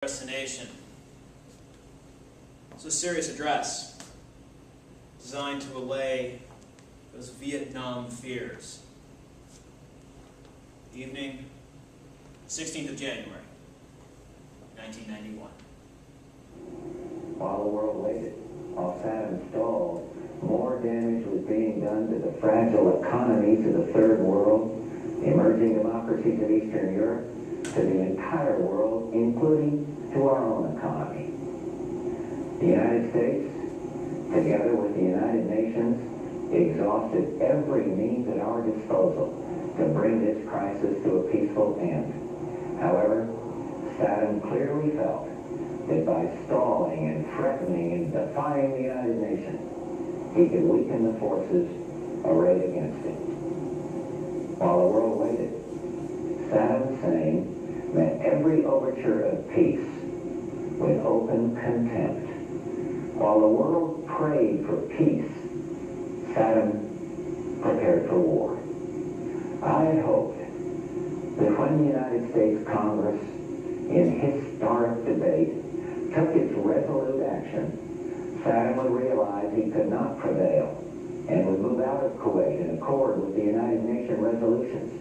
Destination. It's a serious address designed to allay those Vietnam fears. Evening, 16th of January, 1991. While the world waited, while Saddam stalled, more damage was being done to the fragile economies of the Third World, the emerging democracies of Eastern Europe, to the entire world, including to our own economy. The United States, together with the United Nations, exhausted every means at our disposal to bring this crisis to a peaceful end. However, Saddam clearly felt that by stalling and threatening and defying the United Nations, he could weaken the forces arrayed against him. While the world waited, Saddam Hussein met every overture of peace with open contempt. While the world prayed for peace, Saddam prepared for war. I had hoped that when the United States Congress, in historic debate, took its resolute action, Saddam would realize he could not prevail and would move out of Kuwait in accord with the United Nations resolutions.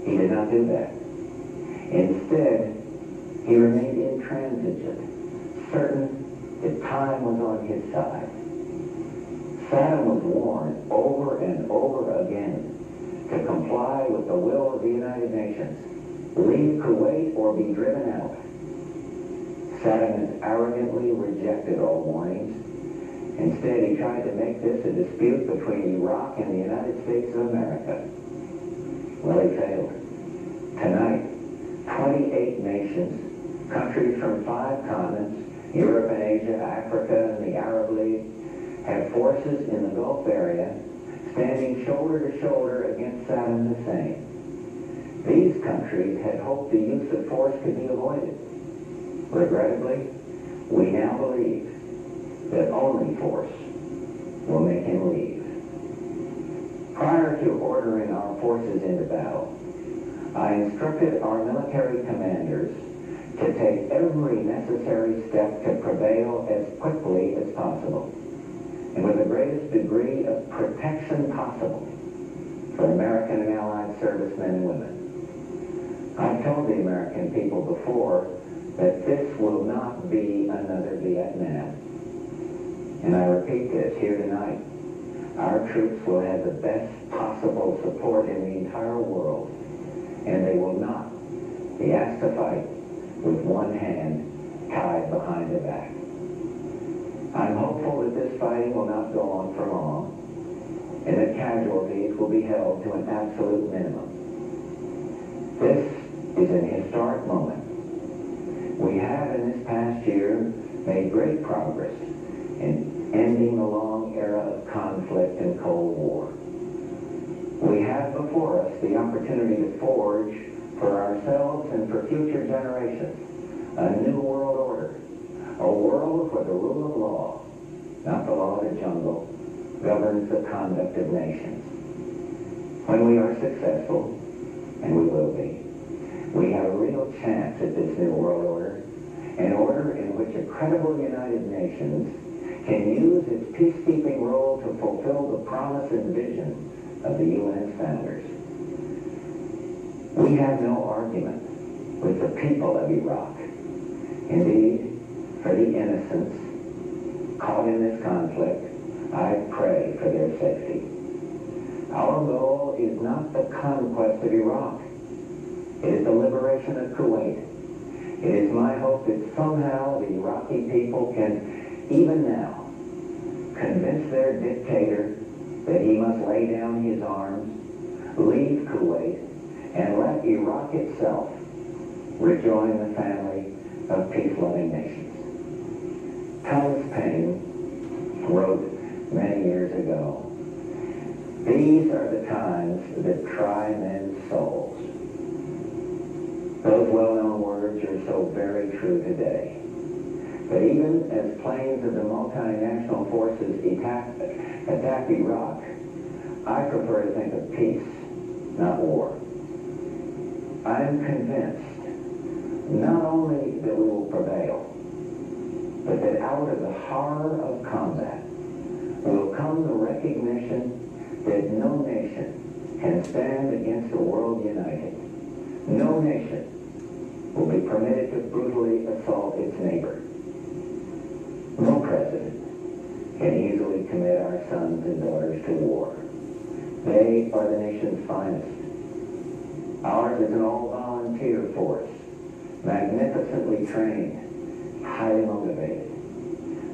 He did not do that. Instead, he remained intransigent, certain that time was on his side. Saddam was warned over and over again to comply with the will of the United Nations, leave Kuwait or be driven out. Saddam has arrogantly rejected all warnings. Instead, he tried to make this a dispute between Iraq and the United States of America. Well, he failed. Tonight, 28 nations, countries from 5 continents, Europe and Asia, Africa, and the Arab League, have forces in the Gulf area standing shoulder to shoulder against Saddam Hussein. These countries had hoped the use of force could be avoided. Regrettably, we now believe that only force will make him leave. Prior to ordering our forces into battle, I instructed our military commanders to take every necessary step to prevail as quickly as possible and with the greatest degree of protection possible for American and Allied servicemen and women. I've told the American people before that this will not be another Vietnam. And I repeat this here tonight. Our troops will have the best possible support in the entire world, and they will not be asked to fight with one hand tied behind the back. I'm hopeful that this fighting will not go on for long, and that casualties will be held to an absolute minimum. This is an historic moment. We have in this past year made great progress in ending the long era of conflict and Cold War. We have before us the opportunity to forge for ourselves and for future generations a new world order, a world where the rule of law, not the law of the jungle, governs the conduct of nations. When we are successful, and we will be, we have a real chance at this new world order, an order in which a credible United Nations can use its peacekeeping role to fulfill the promise and vision of the UN's founders. We have no argument with the people of Iraq. Indeed, for the innocents caught in this conflict, I pray for their safety. Our goal is not the conquest of Iraq. It is the liberation of Kuwait. It is my hope that somehow the Iraqi people can, even now, convince their dictator that he must lay down his arms, leave Kuwait, and let Iraq itself rejoin the family of peace-loving nations. Thomas Paine wrote many years ago, "These are the times that try men's souls." Those well-known words are so very true today. But even as planes of the multinational forces attack Iraq, I prefer to think of peace, not war. I am convinced not only that we will prevail, but that out of the horror of combat will come the recognition that no nation can stand against a world united. No nation will be permitted to brutally assault its neighbor. No president can easily commit our sons and daughters to war. They are the nation's finest. Ours is an all-volunteer force, magnificently trained, highly motivated.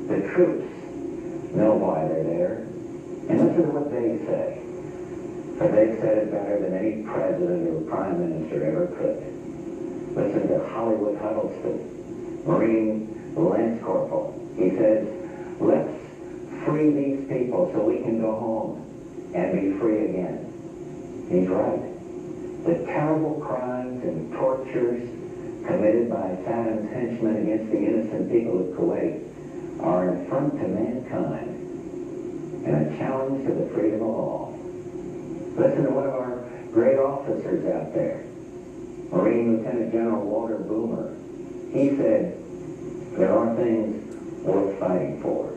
The troops know why they're there, and listen to what they say, for they've said it better than any president or prime minister ever could. Listen to Hollywood Huddleston, Marine Lance Corporal. He says, let's free these people so we can go home and be free again. He's right. The terrible crimes and tortures committed by Saddam's henchmen against the innocent people of Kuwait are an affront to mankind and a challenge to the freedom of all. Listen to one of our great officers out there, Marine Lieutenant General Walter Boomer. He said, there are things worth fighting for.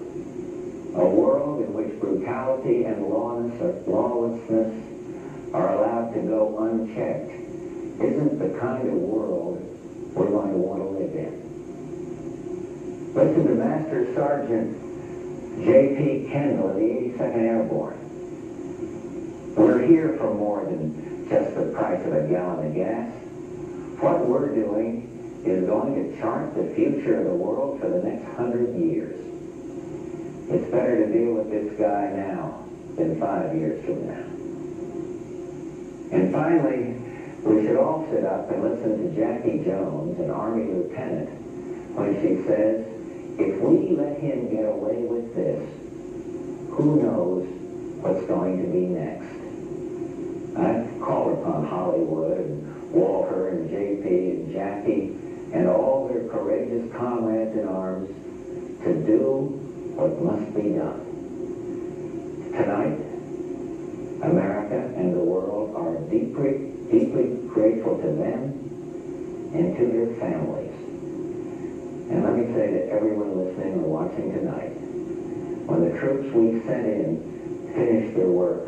A world in which brutality and lawlessness are allowed to go unchecked isn't the kind of world we're going to want to live in. Listen to Master Sergeant J.P. Kendall of the 82nd Airborne. We're here for more than just the price of a gallon of gas. What we're doing is going to chart the future of the world for the next 100 years. It's better to deal with this guy now than 5 years from now. And finally, we should all sit up and listen to Jackie Jones, an Army lieutenant, when she says, if we let him get away with this, who knows what's going to be next? I call upon Hollywood and Walter and JP and Jackie and all their courageous comrades in arms to do what must be done. Tonight, America and the world are deeply, deeply grateful to them and to their families. And let me say to everyone listening or watching tonight, when the troops we sent in finish their work,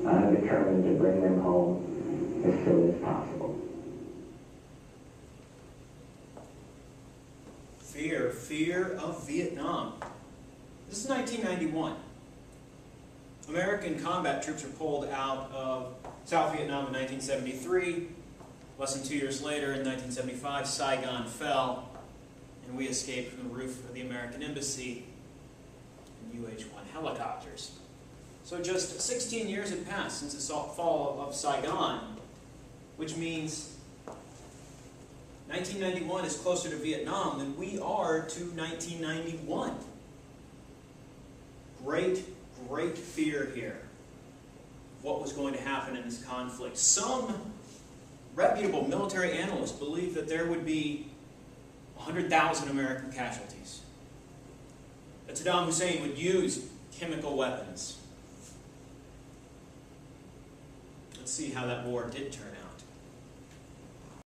I'm determined to bring them home as soon as possible. Fear of Vietnam. This is 1991. American combat troops were pulled out of South Vietnam in 1973. Less than 2 years later, in 1975, Saigon fell, and we escaped from the roof of the American embassy in UH-1 helicopters. So just 16 years had passed since the fall of Saigon, which means 1991 is closer to Vietnam than we are to 1991. Great fear here of what was going to happen in this conflict. Some reputable military analysts believe that there would be 100,000 American casualties, that Saddam Hussein would use chemical weapons. Let's see how that war did turn out.